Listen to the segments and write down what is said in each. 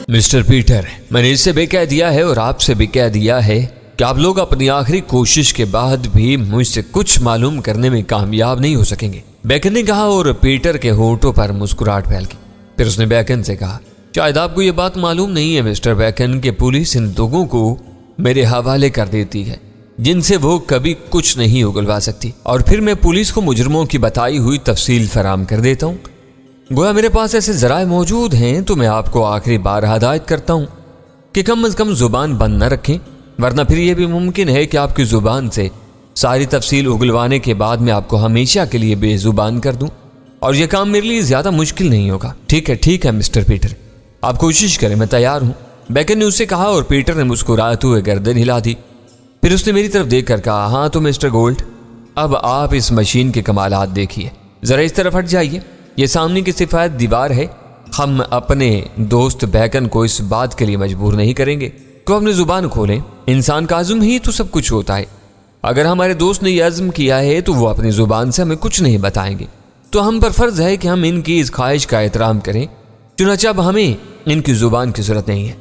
Mister Peter, میں نے اس سے بھی کہہ دیا ہے اور آپ سے بھی کہہ دیا ہے کہ آپ لوگ اپنی آخری کوشش کے بعد بھی مجھ سے کچھ معلوم کرنے میں کامیاب نہیں ہو سکیں گے، بیکن نے کہا اور پیٹر کے ہونٹوں پر مسکراہٹ پھیل گئی۔ پھر اس نے بیکن سے کہا، شاید آپ کو یہ بات معلوم نہیں ہے مسٹر بیکن کہ پولیس ان لوگوں کو میرے حوالے کر دیتی ہے جن سے وہ کبھی کچھ نہیں اگلوا سکتی، اور پھر میں پولیس کو مجرموں کی بتائی ہوئی تفصیل فراہم کر دیتا ہوں۔ گویا میرے پاس ایسے ذرائع موجود ہیں تو میں آپ کو آخری بار ہدایت کرتا ہوں کہ کم از کم زبان بند نہ رکھیں، ورنہ پھر یہ بھی ممکن ہے کہ آپ کی زبان سے ساری تفصیل اگلوانے کے بعد میں آپ کو ہمیشہ کے لیے بے زبان کر دوں، اور یہ کام میرے لیے زیادہ مشکل نہیں ہوگا۔ ٹھیک ہے مسٹر پیٹر، آپ کوشش کریں، میں تیار ہوں، بیکن نے اس سے کہا، اور پیٹر نے مسکراتے ہوئے گردن ہلا دی۔ پھر اس نے میری طرف دیکھ کر کہا، ہاں تو مسٹر گولڈ، اب آپ اس مشین کے کمالات دیکھیے، ذرا اس طرف ہٹ جائیے، یہ سامنے کی سفید دیوار ہے۔ ہم اپنے دوست بیکن کو اس بات کے لیے مجبور نہیں کریں گے کہ وہ اپنی زبان کھولیں، انسان کا عزم ہی تو سب کچھ ہوتا ہے۔ اگر ہمارے دوست نے یہ عزم کیا ہے تو وہ اپنی زبان سے ہمیں کچھ نہیں بتائیں گے، تو ہم پر فرض ہے کہ ہم ان کی اس خواہش کا احترام کریں، چنانچہ اب ہمیں ان کی زبان کی ضرورت نہیں ہے،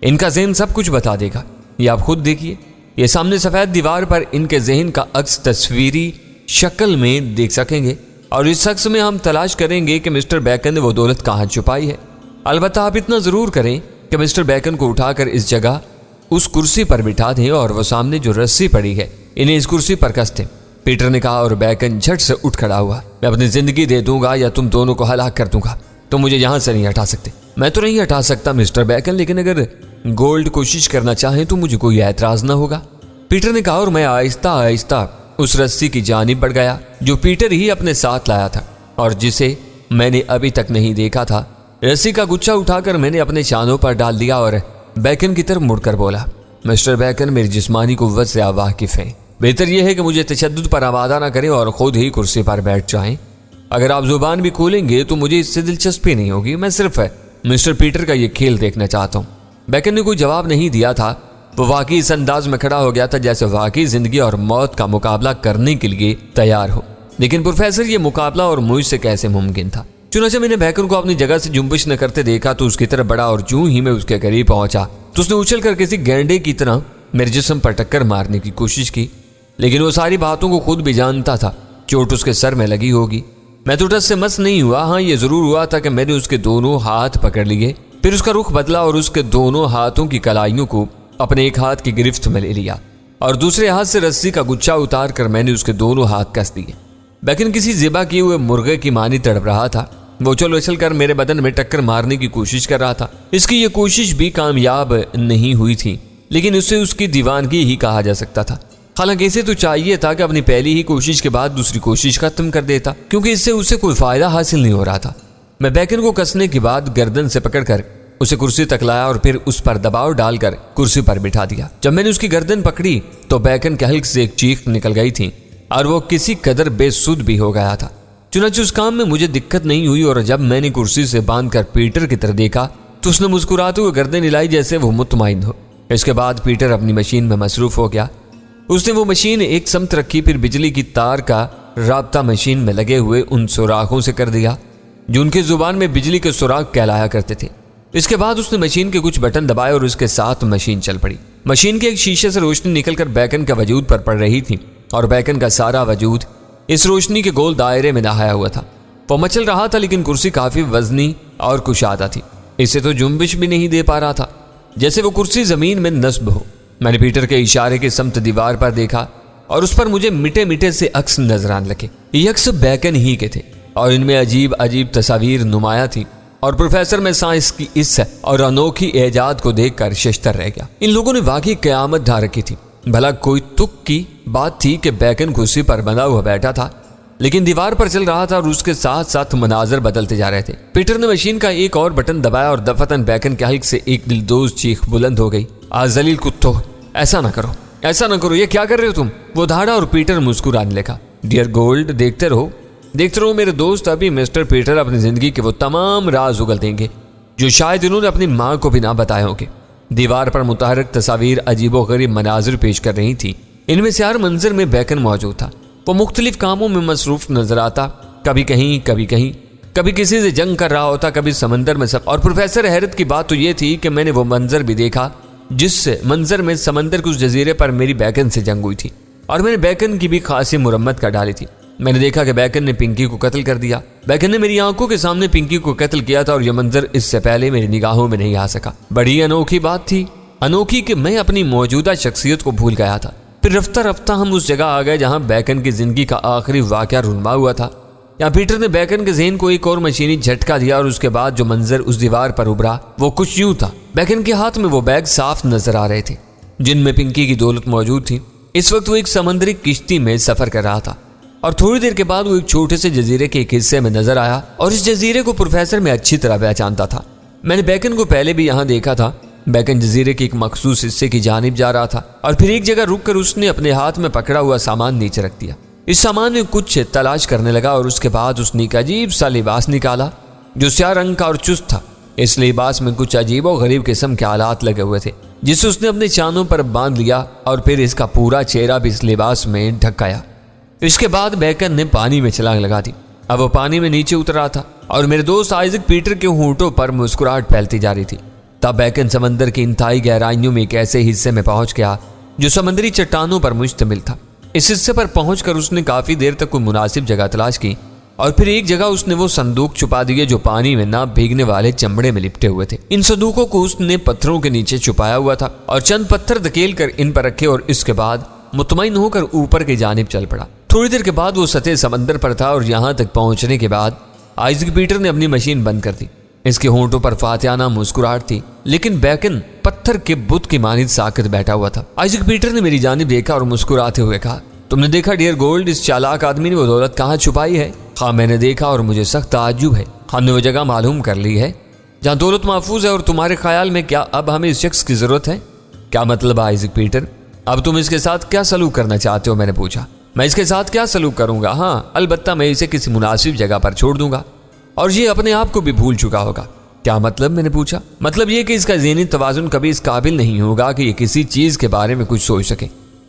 ان کا ذہن سب کچھ بتا دے گا۔ یہ آپ خود دیکھیے، یہ سامنے سفید دیوار پر ان کے ذہن کا عکس تصویری شکل میں دیکھ سکیں گے، اور اس شخص میں ہم تلاش کریں گے کہ مسٹر بیکن نے وہ دولت کہاں چھپائی ہے۔ البتہ آپ اتنا ضرور کریں کہ مسٹر بیکن کو اٹھا کر اس جگہ اس کرسی پر بٹھا دیں، اور وہ سامنے جو رسی پڑی ہے انہیں اس کرسی پر کس دیں۔ پیٹر نے کہا، اور بیکن جھٹ سے اٹھ کھڑا ہوا۔ میں اپنی زندگی دے دوں گا یا تم دونوں کو ہلاک کر دوں گا، تم مجھے یہاں سے نہیں ہٹا سکتے۔ میں تو نہیں ہٹا سکتا مسٹر بیکن، لیکن اگر گولڈ کوشش کرنا چاہیں تو مجھے کوئی اعتراض نہ ہوگا۔ پیٹر نے کہا، اور میں آہستہ آہستہ اس رسی کی جانب بڑھ گیا جو پیٹر ہی اپنے ساتھ لایا تھا اور جسے میں نے ابھی تک نہیں دیکھا تھا۔ رسی کا گچھا اٹھا کر میں نے اپنے شانوں پر ڈال دیا اور بیکن کی طرف مڑ کر بولا، مسٹر بیکن میری جسمانی قوت سے آپ واقف ہیں، بہتر یہ ہے کہ مجھے تشدد پر آمادہ نہ کریں اور خود ہی کرسی پر بیٹھ جائیں۔ اگر آپ زبان بھی کھولیں گے تو مجھے اس سے دلچسپی نہیں ہوگی، میں صرف مسٹر پیٹر کا یہ کھیل دیکھنا چاہتا ہوں۔ بیکن نے کوئی جواب نہیں دیا تھا، وہ واقعی اس انداز میں کھڑا ہو گیا تھا جیسے واقعی زندگی اور موت کا مقابلہ کرنے کے لیے تیار ہو۔ لیکن پروفیسر، یہ مقابلہ اور مجھ سے کیسے ممکن تھا؟ چنانچہ میں نے بیکن کو اپنی جگہ سے جنبش نہ کرتے دیکھا تو اس کی طرف بڑھا، اور جوں ہی میں اس کے قریب پہنچا تو اس نے اچھل کر کسی گینڈے کی طرح میرے جسم پر ٹکر مارنے کی کوشش کی، لیکن وہ ساری باتوں کو خود بھی جانتا تھا، چوٹ اس کے سر میں لگی ہوگی۔ میں تو ٹس سے مس نہیں ہوا، ہاں یہ ضرور ہوا تھا کہ میں نے اس کے دونوں ہاتھ پکڑ لیے، پھر اس کا رخ بدلا اور اس کے دونوں ہاتھوں کی کلائیوں کو اپنے ایک ہاتھ کی گرفت میں لے لیا، اور دوسرے ہاتھ سے رسی کا گچھا اتار کر میں نے اس کے دونوں ہاتھ کس دیے۔ بیکن کسی ذبح کیے ہوئے مرغے کی مانی تڑپ رہا تھا، وہ اچھل اچھل کر میرے بدن میں ٹکر مارنے کی کوشش کر رہا تھا۔ اس کی یہ کوشش بھی کامیاب نہیں ہوئی تھی، لیکن اسے اس کی دیوانگی ہی کہا جا سکتا تھا۔ حالانکہ اسے تو چاہیے تھا کہ اپنی پہلی ہی کوشش کے بعد دوسری کوشش ختم کر دیتا، کیونکہ اس سے اسے کوئی فائدہ حاصل نہیں ہو رہا تھا۔ میں بیکن کو کسنے کے بعد گردن سے پکڑ کر اسے کرسی تک لایا اور پھر اس پر دباؤ ڈال کر کرسی پر بٹھا دیا۔ جب میں نے اس کی گردن پکڑی تو بیکن کے حلق سے ایک چیخ نکل گئی تھی اور وہ کسی قدر بے سود بھی ہو گیا تھا۔ چنانچہ اس کام میں مجھے دقت نہیں ہوئی، اور جب میں نے کرسی سے باندھ کر پیٹر کی طرف دیکھا تو اس نے مسکراتے ہوئے گردن ہلائی جیسے وہ مطمئن ہو۔ اس کے بعد پیٹر اپنی مشین میں مصروف ہو گیا۔ اس نے وہ مشین ایک سمت رکھی، پھر بجلی کی تار کا رابطہ مشین میں لگے ہوئے ان سوراخوں سے کر دیا جو ان کی زبان میں بجلی کے سوراخ کہلایا کرتے تھے۔ اس کے بعد اس نے مشین کے کچھ بٹن دبائے اور اس کے ساتھ مشین چل پڑی۔ مشین کے ایک شیشے سے روشنی نکل کر بیکن کا وجود پر پڑ رہی تھی، اور بیکن کا سارا وجود اس روشنی کے گول دائرے میں نہایا ہوا تھا۔ وہ مچل رہا تھا، لیکن کرسی کافی وزنی اور کشادہ تھی، اسے تو جنبش بھی نہیں دے پا رہا تھا، جیسے وہ کرسی زمین میں نصب ہو۔ میں نے پیٹر کے اشارے کے سمت دیوار پر دیکھا اور اس پر مجھے مٹے مٹے سے عکس نظر آنے لگے۔ یہ عکس بیکن ہی کے تھے اور ان میں عجیب عجیب تصاویر نمایاں تھی، اور پروفیسر میں سائنس کی اس اور انوکھی ایجاد کو دیکھ کر ششتر رہ گیا۔ ان لوگوں نے واقعی قیامت ڈھا رکھی تھی۔ بھلا کوئی تک کی بات تھی کہ بیکن کرسی پر بندھا ہوا بیٹھا تھا، لیکن دیوار پر چل رہا تھا اور اس کے ساتھ ساتھ مناظر بدلتے جا رہے تھے۔ پیٹر نے مشین کا ایک اور بٹن دبایا اور دفتن بیکن کے حلق سے ایک دلدوز چیخ بلند ہو گئی، ذلیل کتو، ایسا نہ کرو، ایسا نہ کرو، یہ کیا کر رہے ہو تم؟ وہ دھاڑا اور پیٹر مسکرانے لگا۔ ڈیئر گولڈ، دیکھتے رہو میرے دوست، ابھی مسٹر پیٹر اپنی زندگی کے وہ تمام راز اگل دیں گے جو شاید انہوں نے اپنی ماں کو بھی نہ بتائے ہوں گے۔ دیوار پر متحرک تصاویر عجیب و غریب مناظر پیش کر رہی تھی، ان میں سے ہر منظر میں بیکن موجود تھا۔ وہ مختلف کاموں میں مصروف نظر آتا، کبھی کہیں کبھی کہیں، کبھی کسی سے جنگ کر رہا ہوتا، کبھی سمندر میں اور پروفیسر حیرت کی بات تو یہ تھی کہ میں نے وہ منظر بھی دیکھا جس منظر میں سمندر کے اس جزیرے پر میری بیکن سے جنگ ہوئی تھی، اور میں نے بیکن کی بھی خاصی مرمت کر ڈالی تھی۔ میں نے دیکھا کہ بیکن نے پنکی کو قتل کر دیا۔ بیکن نے میری آنکھوں کے سامنے پنکی کو قتل کیا تھا، اور یہ منظر اس سے پہلے میری نگاہوں میں نہیں آ سکا۔ بڑی انوکھی بات تھی، انوکھی کہ میں اپنی موجودہ شخصیت کو بھول گیا تھا۔ پھر رفتہ رفتہ ہم اس جگہ آ گئے جہاں بیکن کی زندگی کا آخری واقعہ رونما ہوا تھا۔ یہاں پیٹر نے بیکن کے ذہن کو ایک اور مشینی جھٹکا دیا، اور اس کے بعد جو منظر اس دیوار پر ابھرا وہ کچھ یوں تھا۔ بیکن کے ہاتھ میں وہ بیگ صاف نظر آ رہے تھے جن میں پنکی کی دولت موجود تھی۔ اس وقت وہ ایک سمندری کشتی میں سفر کر رہا تھا، اور تھوڑی دیر کے بعد وہ ایک چھوٹے سے جزیرے کے ایک حصے میں نظر آیا، اور اس جزیرے کو پروفیسر میں اچھی طرح پہچانتا تھا۔ میں نے بیکن کو پہلے بھی یہاں دیکھا تھا۔ بیکن جزیرے کے ایک مخصوص حصے کی جانب جا رہا تھا، اور پھر ایک جگہ رک کر اس نے اپنے ہاتھ میں پکڑا ہوا سامان نیچے رکھ دیا۔ اس سامان میں کچھ تلاش کرنے لگا، اور اس کے بعد اس نے ایک عجیب سا لباس نکالا جو سیاہ رنگ کا اور چست تھا۔ اس لباس میں کچھ عجیب و غریب قسم کے آلات لگے ہوئے تھے جسے اس نے اپنے چانوں پر باندھ لیا، اور پھر اس کا پورا چہرہ بھی اس لباس میں ڈھکایا۔ اس کے بعد بیکن نے پانی میں چھلانگ لگا دی۔ اب وہ پانی میں نیچے اتر رہا تھا، اور میرے دوست آئزک پیٹر کے ہونٹوں پر مسکراہٹ پھیلتی جا رہی تھی۔ تب بیکن سمندر کی انتہائی گہرائیوں میں ایک ایسے حصے میں پہنچ گیا جو سمندری چٹانوں پر مشتمل تھا۔ اس حصے پر پہنچ کر اس نے کافی دیر تک کوئی مناسب جگہ تلاش کی، اور پھر ایک جگہ اس نے وہ صندوق چھپا دیے جو پانی میں نہ بھیگنے والے چمڑے میں لپٹے ہوئے تھے۔ ان صندوقوں کو اس نے پتھروں کے نیچے چھپایا ہوا تھا، اور چند پتھر دھکیل کر ان پر رکھے، اور اس کے بعد مطمئن ہو کر اوپر کی جانب چل پڑا۔ تھوڑی دیر کے بعد وہ سطح سمندر پر تھا، اور یہاں تک پہنچنے کے بعد آئزک پیٹر نے اپنی مشین بند کر دی۔ اس کے ہونٹوں پر فاتحانہ مسکراہٹ تھی، لیکن بیکن پتھر کے بت کی مانند ساکت بیٹھا ہوا تھا۔ آئزک پیٹر نے میری جانب دیکھا اور مسکراتے ہوئے کہا، تم نے دیکھا ڈیئر گولڈ، اس چالاک آدمی نے وہ دولت کہاں چھپائی ہے؟ ہاں میں نے دیکھا، اور مجھے سخت تعجب ہے۔ ہم نے وہ جگہ معلوم کر لی ہے جہاں دولت محفوظ ہے، اور تمہارے خیال میں کیا اب ہمیں اس شخص کی ضرورت ہے؟ کیا مطلب آئزک پیٹر؟ اب تم اس کے ساتھ کیا سلوک کرنا چاہتے ہو؟ میں نے پوچھا۔ میں اس کے ساتھ کیا سلوک کروں گا؟ ہاں البتہ میں اسے کسی مناسب جگہ پر چھوڑ دوں گا، اور یہ اپنے آپ کو بھی بھول چکا ہوگا۔ کیا مطلب؟ میں نے پوچھا۔ مطلب یہ کہ اس کا ذہنی توازن کبھی اس قابل نہیں ہوگا کہ یہ کسی چیز کے بارے میں کچھ سوچ سکے۔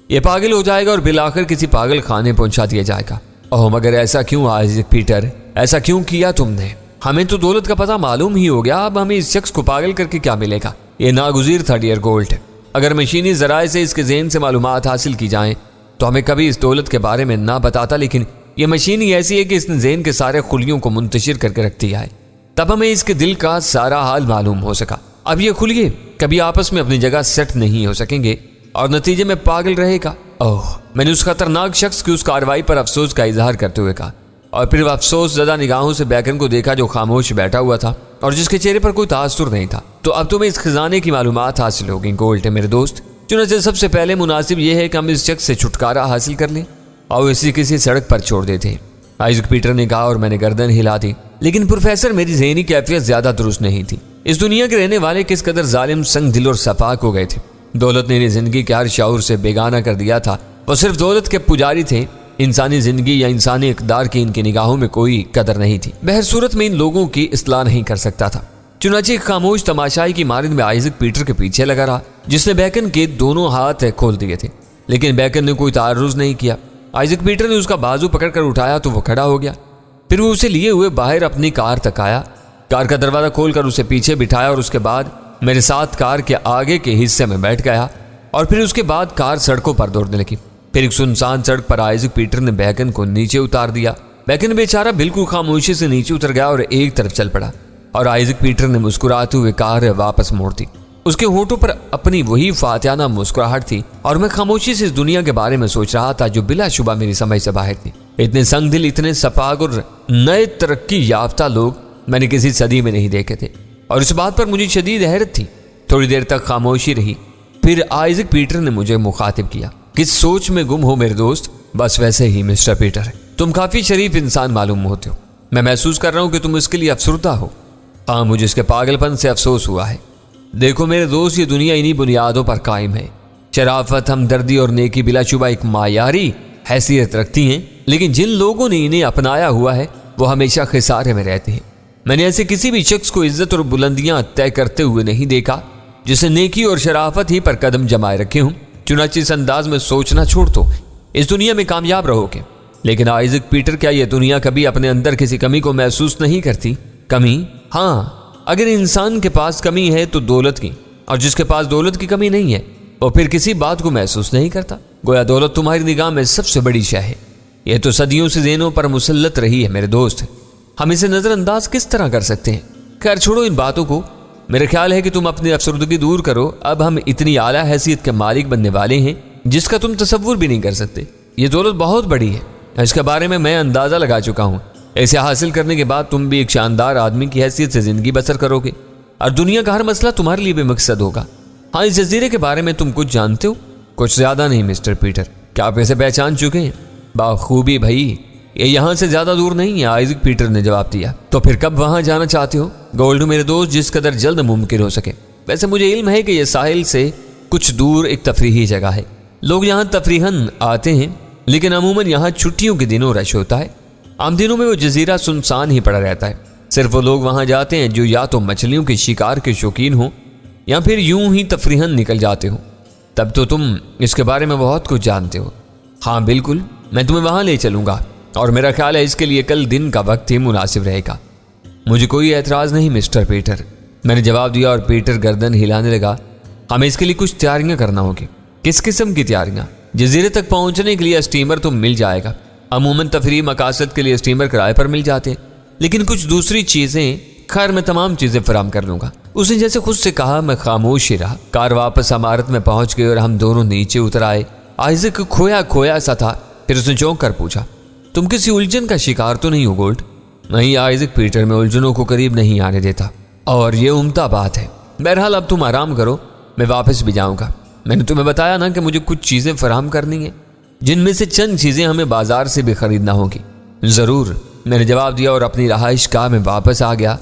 یہ پاگل ہو جائے گا اور بالآخر کسی پاگل خانے پہنچا دیا جائے گا۔ اوہ مگر ایسا کیوں آئزک پیٹر؟ ایسا کیوں کیا تم نے؟ ہمیں تو دولت کا پتہ معلوم ہی ہو گیا، اب ہمیں اس شخص کو پاگل کر کے کیا ملے گا؟ یہ ناگزیر تھا ڈیئر گولڈ۔ اگر مشینی ذرائع سے اس کے ذہن سے معلومات حاصل کی جائیں تو ہمیں کبھی اس دولت کے بارے میں نہ بتاتا، لیکن یہ مشین ہی ایسی ہے کہ اس نے ذہن کے سارے خلیوں کو منتشر کر کے رکھ دیا ہے۔ تب ہمیں اس کے دل کا سارا حال معلوم ہو سکا۔ اب یہ خلیے کبھی آپس میں اپنی جگہ سیٹ نہیں ہو سکیں گے، اور نتیجے میں پاگل رہے گا۔ اوہ، میں نے اس خطرناک شخص کی اس کارروائی پر افسوس کا اظہار کرتے ہوئے کہا، اور پھر وہ افسوس زدہ نگاہوں سے بیکن کو دیکھا جو خاموش بیٹھا ہوا تھا اور جس کے چہرے پر کوئی تاثر نہیں تھا۔ تو اب تمہیں اس خزانے کی معلومات حاصل ہوگی گولڈ میرے دوست۔ چنانچہ سب سے پہلے مناسب یہ ہے کہ ہم اس شخص سے چھٹکارا حاصل کر لیں اور اسے کسی سڑک پر چھوڑ دیتے ہیں، آئزک پیٹر نے کہا، اور میں نے گردن ہلا دی۔ لیکن پروفیسر، میری ذہنی کیفیت زیادہ درست نہیں تھی۔ اس دنیا کے رہنے والے کس قدر ظالم، سنگ دل اور صفاک ہو گئے تھے۔ دولت نے انہیں زندگی کے ہر شعور سے بیگانہ کر دیا تھا۔ وہ صرف دولت کے پجاری تھے، انسانی زندگی یا انسانی اقدار کی ان کی نگاہوں میں کوئی قدر نہیں تھی۔ بہر صورت میں ان لوگوں کی اصلاح نہیں کر سکتا تھا۔ چنانچہ ایک خاموش تماشائی کی مانند میں آئزک پیٹر کے پیچھے لگا رہا، جس نے بیکن کے دونوں ہاتھ کھول دیے تھے، لیکن بیکن نے کوئی تعرض نہیں کیا۔ آئزک پیٹر نے اس کا بازو پکڑ کر اٹھایا تو وہ کھڑا ہو گیا۔ پھر وہ اسے لیے ہوئے باہر اپنی کار تک آیا، کار کا دروازہ کھول کر اسے پیچھے بٹھایا، اور اس کے بعد میرے ساتھ کار کے آگے کے حصے میں بیٹھ گیا، اور پھر اس کے بعد کار سڑکوں پر دوڑنے لگی۔ پھر ایک سنسان سڑک پر آئزک پیٹر نے بیکن کو نیچے اتار دیا۔ بیکن بیچارہ بالکل خاموشی سے نیچے اتر گیا اور ایک طرف چل پڑا، اور آئزک پیٹر نے مسکراتے ہوئے کار واپس موڑ دی۔ اس کے ہونٹوں پر اپنی وہی فاتحانہ مسکراہٹ تھی، اور میں خاموشی سے اس دنیا کے بارے میں سوچ رہا تھا جو بلا شبہ میری سمجھ سے باہر تھی۔ اتنے سنگ دل، اتنے صفاق اور نئے ترقی یافتہ لوگ میں نے کسی صدی میں نہیں دیکھے تھے، اور اس بات پر مجھے شدید حیرت تھی۔ تھوڑی دیر تک خاموشی رہی، پھر آئزک پیٹر نے مجھے مخاطب کیا، کس سوچ میں گم ہو میرے دوست؟ بس ویسے ہی مسٹر پیٹر، تم کافی شریف انسان معلوم ہوتے ہو۔ میں محسوس کر رہا ہوں کہ تم اس کے لیے افسردہ ہو۔ ہاں، مجھے اس کے پاگل پن سے افسوس ہوا ہے۔ دیکھو میرے دوست، یہ دنیا انہی بنیادوں پر قائم ہے۔ شرافت، ہمدردی اور نیکی بلا شبہ ایک معیاری حیثیت رکھتی ہیں، لیکن جن لوگوں نے انہیں اپنایا ہوا ہے وہ ہمیشہ خسارے میں رہتے ہیں۔ میں نے ایسے کسی بھی شخص کو عزت اور بلندیاں طے کرتے ہوئے نہیں دیکھا جسے نیکی اور شرافت ہی پر قدم جمائے رکھے ہوں۔ چنانچہ اس انداز میں سوچنا چھوڑ دو، اس دنیا میں کامیاب رہو گے، لیکن آئزک پیٹر، کیا یہ دنیا کبھی اپنے اندر کسی کمی کو محسوس نہیں کرتی؟ کمی؟ ہاں، اگر انسان کے پاس کمی ہے تو دولت کی، اور جس کے پاس دولت کی کمی نہیں ہے وہ پھر کسی بات کو محسوس نہیں کرتا۔ گویا دولت تمہاری نگاہ میں سب سے بڑی شے ہے۔ یہ تو صدیوں سے ذہنوں پر مسلط رہی ہے میرے دوست، ہم اسے نظر انداز کس طرح کر سکتے ہیں؟ خیر چھوڑو ان باتوں کو، میرا خیال ہے کہ تم اپنی افسردگی دور کرو۔ اب ہم اتنی اعلیٰ حیثیت کے مالک بننے والے ہیں جس کا تم تصور بھی نہیں کر سکتے۔ یہ دولت بہت بڑی ہے، اس کے بارے میں اندازہ لگا چکا ہوں۔ اسے حاصل کرنے کے بعد تم بھی ایک شاندار آدمی کی حیثیت سے زندگی بسر کرو گے، اور دنیا کا ہر مسئلہ تمہارے لیے بے مقصد ہوگا۔ ہاں، اس جزیرے کے بارے میں تم کچھ جانتے ہو؟ کچھ زیادہ نہیں مسٹر پیٹر۔ کیا آپ اسے پہچان چکے ہیں؟ بخوبی بھائی، یہ یہاں سے زیادہ دور نہیں ہے، آئزک پیٹر نے جواب دیا۔ تو پھر کب وہاں جانا چاہتے ہو؟ گولڈ میرے دوست، جس قدر جلد ممکن ہو سکے۔ ویسے مجھے علم ہے کہ یہ ساحل سے کچھ دور ایک تفریحی جگہ ہے، لوگ یہاں تفریحاً آتے ہیں، لیکن عموماً یہاں چھٹیوں کے دنوں رش ہوتا ہے۔ عام دنوں میں وہ جزیرہ سنسان ہی پڑا رہتا ہے، صرف وہ لوگ وہاں جاتے ہیں جو یا تو مچھلیوں کے شکار کے شوقین ہوں یا پھر یوں ہی تفریحاً نکل جاتے ہوں۔ تب تو تم اس کے بارے میں بہت کچھ جانتے ہو۔ ہاں بالکل، میں تمہیں وہاں لے چلوں گا، اور میرا خیال ہے اس کے لیے کل دن کا وقت ہی مناسب رہے گا۔ مجھے کوئی اعتراض نہیں مسٹر پیٹر، میں نے جواب دیا، اور پیٹر گردن ہلانے لگا۔ ہمیں اس کے لیے کچھ تیاریاں کرنا ہوگی۔ کس قسم کی تیاریاں؟ جزیرے تک پہنچنے کے لیے اسٹیمر تو مل جائے گا، عموماً تفریح مقاصد کے لیے اسٹیمر کرائے پر مل جاتے ہیں، لیکن کچھ دوسری چیزیں، خیر میں تمام چیزیں فراہم کر لوں گا۔ اس نے جیسے خود سے کہا۔ میں خاموش ہی رہا۔ کار واپس عمارت میں پہنچ گئی اور ہم دونوں نیچے اتر آئے۔ آئزک کھویا سا تھا، پھر اس نے چونک کر پوچھا، تم کسی الجھن کا شکار تو نہیں ہو گولڈ؟ نہیں آئزک پیٹر، میں الجھنوں کو قریب نہیں آنے دیتا، اور یہ عمدہ بات ہے۔ بہرحال اب تم آرام کرو، میں واپس بھی جاؤں گا۔ میں نے تمہیں بتایا نا کہ مجھے کچھ چیزیں فراہم کرنی ہیں، جن میں سے چند چیزیں ہمیں بازار سے بھی خریدنا ہوگی۔ ضرور، میں نے جواب دیا اور اپنی رہائش گاہ میں واپس آ گیا۔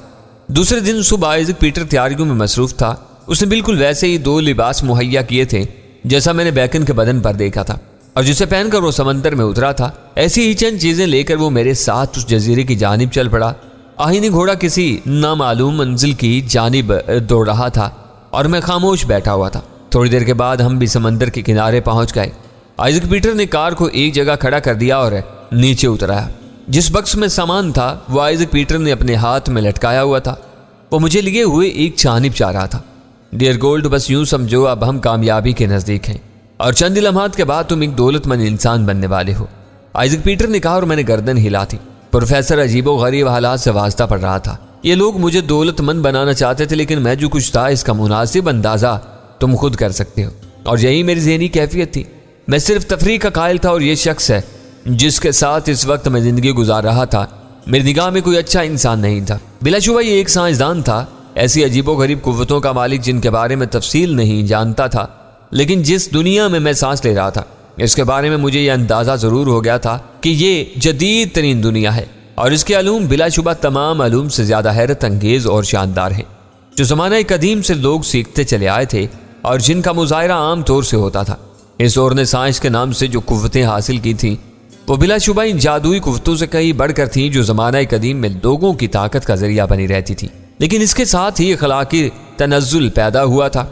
دوسرے دن صبح آئزک پیٹر تیاریوں میں مصروف تھا۔ اس نے بالکل ویسے ہی 2 لباس مہیا کیے تھے جیسا میں نے بیکن کے بدن پر دیکھا تھا، اور جسے پہن کر وہ سمندر میں اترا تھا۔ ایسی ہی چند چیزیں لے کر وہ میرے ساتھ اس جزیرے کی جانب چل پڑا۔ آہنی گھوڑا کسی نامعلوم منزل کی جانب دوڑ رہا تھا، اور میں خاموش بیٹھا ہوا تھا۔ تھوڑی دیر کے بعد ہم بھی سمندر کے کنارے پہنچ گئے۔ آئزک پیٹر نے کار کو ایک جگہ کھڑا کر دیا اور نیچے اترایا۔ جس بکس میں سامان تھا وہ آئزک پیٹر نے اپنے ہاتھ میں لٹکایا ہوا تھا۔ وہ مجھے لیے ہوئے ایک جانب چاہ رہا تھا۔ ڈیئر گولڈ، بس یوں سمجھو اب ہم کامیابی کے نزدیک ہیں، اور چند لمحات کے بعد تم ایک دولت مند انسان بننے والے ہو، آئزک پیٹر نے کہا، اور میں نے گردن ہلا دی۔ پروفیسر عجیب و غریب حالات سے واسطہ پڑ رہا تھا۔ یہ لوگ مجھے دولت مند بنانا چاہتے تھے، لیکن میں جو کچھ تھا اس کا مناسب اندازہ تم خود کر سکتے ہو، اور یہی میری ذہنی کیفیت تھی۔ میں صرف تفریح کا قائل تھا، اور یہ شخص ہے جس کے ساتھ اس وقت میں زندگی گزار رہا تھا میری نگاہ میں کوئی اچھا انسان نہیں تھا۔ بلا شبہ یہ ایک سائنسدان تھا، ایسی عجیب و غریب قوتوں کا مالک جن کے بارے میں تفصیل نہیں جانتا تھا، لیکن جس دنیا میں سانس لے رہا تھا اس کے بارے میں مجھے یہ اندازہ ضرور ہو گیا تھا کہ یہ جدید ترین دنیا ہے، اور اس کے علوم بلا شبہ تمام علوم سے زیادہ حیرت انگیز اور شاندار ہیں، جو زمانہ قدیم سے لوگ سیکھتے چلے آئے تھے اور جن کا مظاہرہ عام طور سے ہوتا تھا۔ اس دور نے سائنس کے نام سے جو قوتیں حاصل کی تھیں وہ بلا شبہ ان جادوئی قوتوں سے کہیں بڑھ کر تھیں جو زمانہ قدیم میں لوگوں کی طاقت کا ذریعہ بنی رہتی تھیں، لیکن اس کے ساتھ ہی اخلاقی تنزل پیدا ہوا تھا،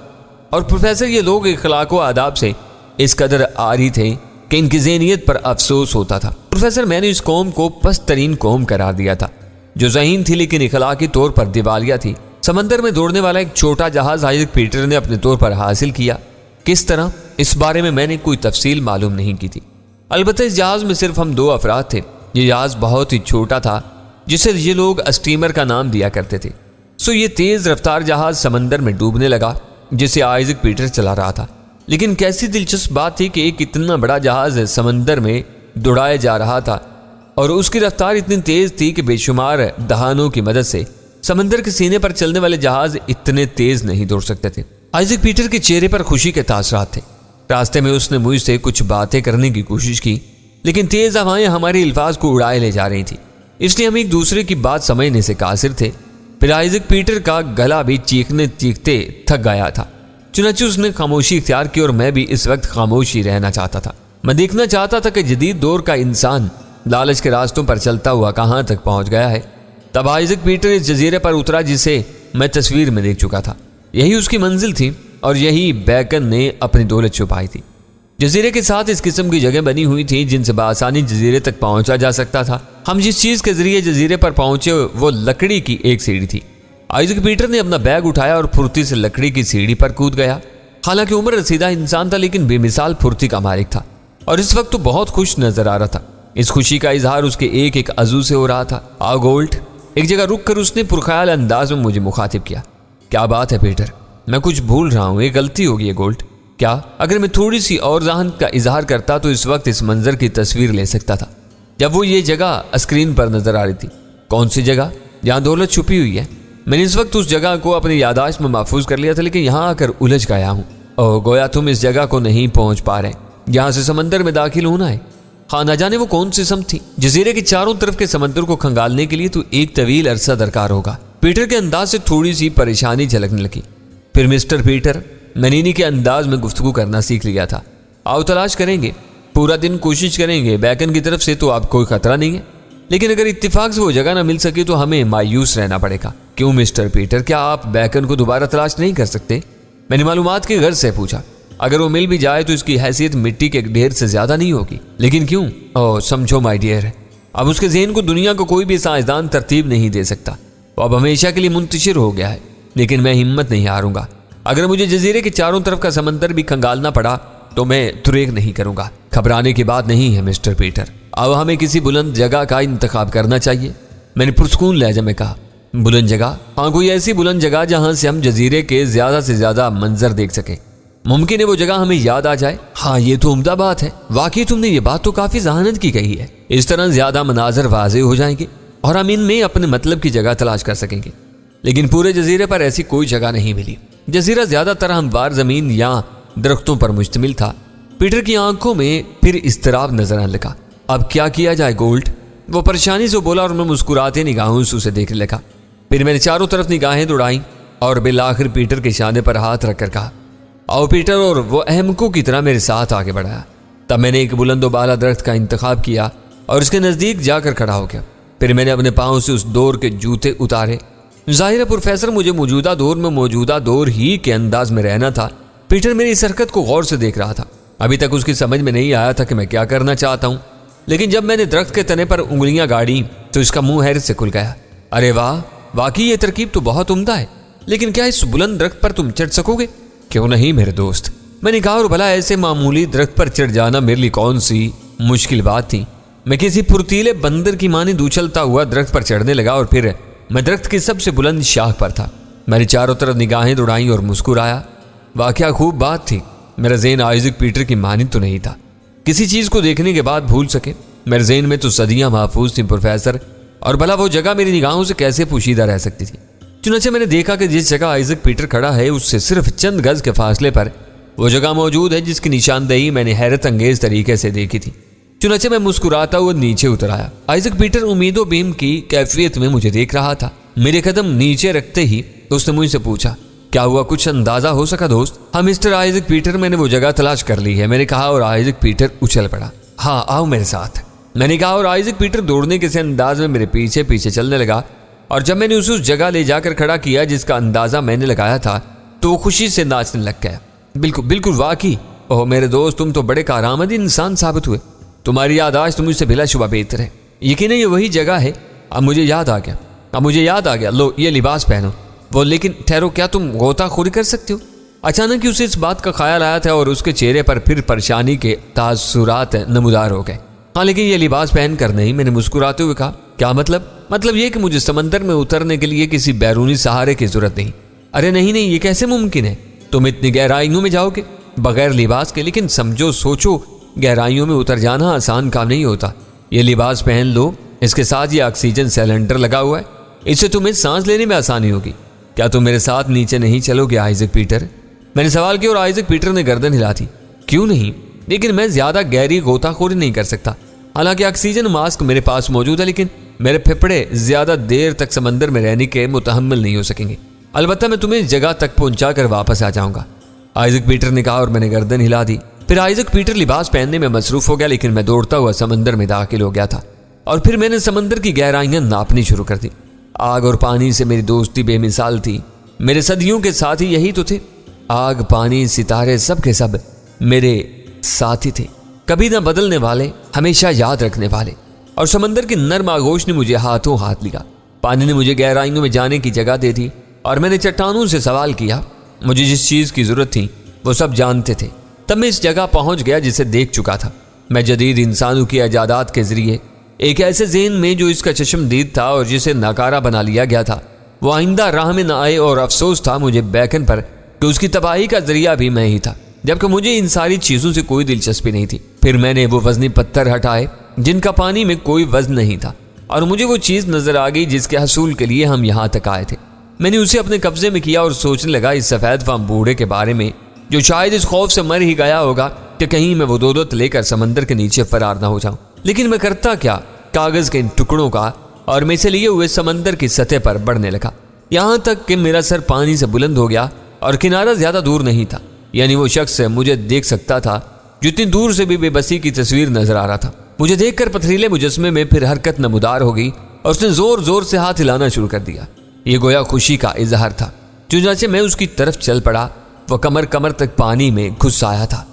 اور پروفیسر یہ لوگ اخلاق و آداب سے اس قدر عاری تھے کہ ان کی ذہنیت پر افسوس ہوتا تھا۔ پروفیسر، میں نے اس قوم کو پست ترین قوم قرار دیا تھا، جو ذہین تھی لیکن اخلاقی طور پر دیوالیہ تھی۔ سمندر میں دوڑنے والا ایک چھوٹا جہاز آئزک پیٹر نے اپنے طور پر حاصل کیا۔ کس طرح؟ اس بارے میں نے کوئی تفصیل معلوم نہیں کی تھی، البتہ اس جہاز میں صرف ہم 2 افراد تھے۔ یہ جہاز بہت ہی چھوٹا تھا، جسے یہ لوگ اسٹیمر کا نام دیا کرتے تھے۔ یہ تیز رفتار جہاز سمندر میں ڈوبنے لگا جسے آئزک پیٹر چلا رہا تھا، لیکن کیسی دلچسپ بات تھی کہ ایک اتنا بڑا جہاز سمندر میں دوڑایا جا رہا تھا، اور اس کی رفتار اتنی تیز تھی کہ بے شمار دہانوں کی مدد سے سمندر کے سینے پر چلنے والے جہاز اتنے تیز نہیں دوڑ سکتے تھے۔ آئزک پیٹر کے چہرے پر خوشی کے تاثرات تھے۔ راستے میں اس نے مجھ سے کچھ باتیں کرنے کی کوشش کی، لیکن تیز ہوائیں ہمارے الفاظ کو اڑائے لے جا رہی تھیں، اس لیے ہم ایک دوسرے کی بات سمجھنے سے قاصر تھے۔ پھر آئزک پیٹر کا گلا بھی چیخنے چیختے تھک گیا تھا، چنانچہ اس نے خاموشی اختیار کی، اور میں بھی اس وقت خاموش ہی رہنا چاہتا تھا۔ میں دیکھنا چاہتا تھا کہ جدید دور کا انسان لالچ کے راستوں پر چلتا ہوا کہاں تک پہنچ گیا ہے۔ تب آئزک پیٹر اس جزیرے پر اترا جسے میں تصویر میں دیکھ چکا تھا۔ یہی اس کی منزل تھی، اور یہی بیکن نے اپنی دولت چھپائی تھی۔ جزیرے کے ساتھ اس قسم کی جگہ بنی ہوئی تھی جن سے بآسانی جزیرے تک پہنچا جا سکتا تھا۔ ہم جس چیز کے ذریعے جزیرے پر پہنچے وہ لکڑی کی ایک سیڑھی تھی۔ آئزک پیٹر نے اپنا بیگ اٹھایا اور پھرتی سے لکڑی کی سیڑھی پر کود گیا۔ حالانکہ عمر رسیدہ انسان تھا لیکن بے مثال پھرتی کا مالک تھا، اور اس وقت تو بہت خوش نظر آ رہا تھا۔ اس خوشی کا اظہار اس کے ایک ایک عضو سے ہو رہا تھا۔ آ گولٹ، ایک جگہ رک کر اس نے پرخیال انداز میں مجھے مخاطب کیا۔ کیا بات ہے پیٹر؟ میں کچھ بھول رہا ہوں، یہ غلطی ہوگی ہے گولٹ۔ کیا؟ اگر میں تھوڑی سی اور ذہن کا اظہار کرتا تو اس وقت اس منظر کی تصویر لے سکتا تھا جب وہ یہ جگہ اسکرین پر نظر آ رہی تھی۔ کون سی جگہ؟ جہاں دولت چھپی ہوئی ہے۔ میں نے اس وقت اس جگہ کو اپنی یادداشت میں محفوظ کر لیا تھا، لیکن یہاں آ کر الجھ گیا ہوں۔ اوہ، گویا تم اس جگہ کو نہیں پہنچ پا رہے جہاں سے سمندر میں داخل ہونا ہے۔ ہاں، نہ جانے وہ کون سی سمت تھی۔ جزیرے کے چاروں طرف کے سمندر کو کھنگالنے کے لیے تو ایک طویل عرصہ درکار ہوگا۔ پیٹر کے انداز سے تھوڑی سی پریشانی جھلکنے لگی۔ پھر مسٹر پیٹر، میں نے انہی کے انداز میں گفتگو کرنا سیکھ لیا تھا۔ آؤ تلاش کریں گے، پورا دن کوشش کریں گے۔ بیکن کی طرف سے تو آپ کوئی خطرہ نہیں ہے، لیکن اگر اتفاق سے وہ جگہ نہ مل سکی تو ہمیں مایوس رہنا پڑے گا۔ کیوں مسٹر پیٹر، کیا آپ بیکن کو دوبارہ تلاش نہیں کر سکتے؟ میں نے معلومات کی غرض سے پوچھا۔ اگر وہ مل بھی جائے تو اس کی حیثیت مٹی کے ڈھیر سے زیادہ نہیں ہوگی۔ لیکن کیوں؟ اوہ سمجھو مائی ڈیئر، اب اس کے ذہن کو دنیا کو کوئی بھی سائنسدان ترتیب نہیں دے سکتا۔ وہ اب ہمیشہ کے لیے منتشر ہو گیا ہے، لیکن میں ہمت نہیں ہاروں گا۔ اگر مجھے جزیرے کے چاروں طرف کا سمندر بھی کھنگالنا پڑا تو میں دریغ نہیں کروں گا۔ گھبرانے کی بات نہیں ہے مسٹر پیٹر، اب ہمیں کسی بلند جگہ کا انتخاب کرنا چاہیے، میں نے پرسکون لہجے میں کہا۔ بلند جگہ؟ ہاں، کوئی ایسی بلند جگہ جہاں سے ہم جزیرے کے زیادہ سے زیادہ منظر دیکھ سکیں۔ ممکن ہے وہ جگہ ہمیں یاد آ جائے۔ ہاں، یہ تو عمدہ بات ہے، واقعی تم نے یہ بات تو کافی ذہانت کی کہی ہے۔ اس طرح زیادہ مناظر واضح ہو جائیں گے اور ہم ان میں اپنے مطلب کی جگہ تلاش کر سکیں گے۔ لیکن پورے جزیرے پر ایسی کوئی جگہ نہیں ملی۔ جزیرہ زیادہ تر ہموار زمین یا درختوں پر مشتمل تھا۔ پیٹر کی آنکھوں میں پھر اضطراب نظر آنے لگا۔ اب کیا کیا جائے گولٹ؟ وہ پریشانی سے بولا اور میں مسکراتے نگاہوں سے اسے دیکھنے لگا۔ پھر میں نے چاروں طرف نگاہیں دوڑائیں اور بالآخر پیٹر کے شانے پر ہاتھ رکھ کر کہا، آؤ پیٹر، اور وہ احمقوں کی طرح میرے ساتھ آگے بڑھایا۔ تب میں نے ایک بلند و بالا درخت کا انتخاب کیا اور اس کے نزدیک جا کر کھڑا ہو گیا۔ پھر میں نے اپنے پاؤں سے اس دور کے جوتے اتارے۔ ظاہر ہے پروفیسر، مجھے موجودہ دور میں موجودہ دور ہی کے انداز میں رہنا تھا۔ پیٹر میری اس حرکت کو غور سے دیکھ رہا تھا۔ ابھی تک اس کی سمجھ میں نہیں آیا تھا کہ میں کیا کرنا چاہتا ہوں، لیکن جب میں نے درخت کے تنے پر انگلیاں گاڑی تو اس کا منہ حیرت سے کھل گیا۔ ارے واہ، واقعی یہ ترکیب تو بہت عمدہ ہے، لیکن کیا اس بلند درخت پر تم چڑھ سکو گے؟ کیوں نہیں میرے دوست، میں نے کہا، اور بھلا ایسے معمولی درخت پر چڑھ جانا میرے لیے کون سی مشکل بات تھی۔ میں کسی پھرتیلے بندر کی مانند اچھلتا ہوا درخت پر چڑھنے لگا اور پھر میں درخت کی سب سے بلند شاخ پر تھا۔ میں نے چاروں طرف نگاہیں دوڑائیں اور مسکرایا۔ واقعہ خوب بات تھی۔ میرا ذہن آئزک پیٹر کی مانند تو نہیں تھا، کسی چیز کو دیکھنے کے بعد بھول سکے۔ میرے ذہن میں تو صدیاں محفوظ تھیں پروفیسر، اور بھلا وہ جگہ میری نگاہوں سے کیسے پوشیدہ رہ سکتی تھی؟ چنانچہ میں نے دیکھا کہ جس جگہ آئزک پیٹر کھڑا ہے اس سے صرف چند گز کے فاصلے پر وہ جگہ موجود ہے جس کی نشاندہی میں نے حیرت انگیز طریقے سے دیکھی تھی۔ چنانچہ میں مسکراتا ہوا نیچے اتر آیا۔ آئزک پیٹر امید و بیم کی کیفیت میں مجھے دیکھ رہا تھا۔ میرے قدم نیچے رکھتے ہی اس نے مجھ سے پوچھا، کیا ہوا، کچھ اندازہ ہو سکا دوست؟ ہاں مسٹر آئزک پیٹر، میں نے وہ جگہ تلاش کر لی ہے، میں نے کہا، اور آئزک پیٹر اچھل پڑا۔ ہاں آؤ میرے ساتھ، میں نے کہا، اور آئزک پیٹر دوڑنے کے سے انداز میں میرے پیچھے پیچھے چلنے لگا۔ اور جب میں نے اسے اس جگہ لے جا کر کھڑا کیا جس کا اندازہ میں نے لگایا تھا تو وہ خوشی سے ناچنے لگ گیا۔ بالکل بالکل، واقعی، اوہ میرے دوست، تم تو بڑے کارآمد انسان ثابت ہوئے۔ تمہاری یادداشت مجھ سے بلا شبہ بہتر ہے۔ یقیناً یہ وہی جگہ ہے۔ اب مجھے یاد آ گیا، لو یہ لباس پہنو۔ وہ لیکن ٹھہرو، کیا تم غوطہ خوری کر سکتے ہو؟ اچانک اسے اس بات کا خیال آیا تھا اور اس کے چہرے پر پھر پریشانی کے تاثرات نمودار ہو گئے۔ ہاں لیکن یہ لباس پہن کر نہیں، میں نے مسکراتے ہوئے کہا۔ کیا مطلب؟ مطلب یہ کہ مجھے سمندر میں اترنے کے لیے کسی بیرونی سہارے کی ضرورت نہیں۔ ارے نہیں، یہ کیسے ممکن ہے؟ تم اتنی گہرائیوں میں جاؤ گے بغیر لباس کے؟ لیکن سمجھو، سوچو، گہرائیوں میں اتر جانا آسان کام نہیں ہوتا۔ یہ لباس پہن لو، اس کے ساتھ یہ آکسیجن سلنڈر لگا ہوا ہے، اس سے تمہیں سانس لینے میں آسانی ہوگی۔ کیا تم میرے ساتھ نیچے نہیں چلو گے آئزک پیٹر؟ میں نے سوال کیا اور آئزک پیٹر نے گردن ہلا دی۔ کیوں نہیں؟ لیکن میں زیادہ گہری غوطہ خوری نہیں کر سکتا۔ حالانکہ آکسیجن ماسک میرے پاس موجود ہے، لیکن میرے پھپھڑے زیادہ دیر تک سمندر میں رہنے کے متحمل نہیں ہو سکیں گے۔ البتہ میں تمہیں اس جگہ تک پہنچا کر واپس آ جاؤں گا، آئزک پیٹر نے کہا، اور میں نے گردن ہلا دی۔ پھر آئزک پیٹر لباس پہننے میں مصروف ہو گیا، لیکن میں دوڑتا ہوا سمندر میں داخل ہو گیا تھا اور پھر میں نے سمندر کی گہرائیاں ناپنی شروع کر دی۔ آگ اور پانی سے میری دوستی بے مثال تھی۔ میرے صدیوں کے ساتھی یہی تو تھے۔ آگ، پانی، ستارے، سب کے سب میرے ساتھی تھے، کبھی نہ بدلنے والے، ہمیشہ یاد رکھنے والے۔ اور سمندر کی نرم آغوش نے مجھے ہاتھوں ہاتھ لیا، پانی نے مجھے گہرائیوں میں جانے کی جگہ دے دی، اور میں نے چٹانوں سے سوال کیا۔ مجھے جس چیز کی ضرورت تھی وہ سب جانتے تھے۔ تب میں اس جگہ پہنچ گیا جسے دیکھ چکا تھا۔ میں جدید انسانوں کی ایجادات کے ذریعے ایک ایسے ذہن میں جو اس کا چشم دید تھا اور جسے ناکارہ بنا لیا گیا تھا، وہ آئندہ راہ میں نہ آئے، اور افسوس تھا مجھے بیکن پر کہ اس کی تباہی کا ذریعہ بھی میں ہی تھا، جبکہ مجھے ان ساری چیزوں سے کوئی دلچسپی نہیں تھی۔ پھر میں نے وہ وزنی پتھر ہٹائے جن کا پانی میں کوئی وزن نہیں تھا، اور مجھے وہ چیز نظر آ گئی جس کے حصول کے لیے ہم یہاں تک آئے تھے۔ میں نے اسے اپنے قبضے میں کیا اور سوچنے لگا اس سفید فام بوڑھے کے بارے میں جو شاید اس خوف سے مر ہی گیا ہوگا کہ کہیں میں وہ دودت لے کر سمندر کے نیچے فرار نہ ہو جاؤں۔ لیکن میں کرتا کیا، کاغذ کے ان ٹکڑوں کا، اور میں سے لیے ہوئے سمندر کی سطح پر بڑھنے لگا، یہاں تک کہ میرا سر پانی سے بلند ہو گیا اور کنارہ زیادہ دور نہیں تھا، یعنی وہ شخص مجھے دیکھ سکتا تھا جتنی دور سے بھی بے بسی کی تصویر نظر آ رہا تھا۔ مجھے دیکھ کر پتھریلے مجسمے میں پھر حرکت نمودار ہو گئی اور اس نے زور زور سے ہاتھ ہلانا شروع کر دیا۔ یہ گویا خوشی کا اظہار تھا۔ چنانچہ میں اس کی طرف چل پڑا۔ وہ کمر تک پانی میں گھس آیا تھا۔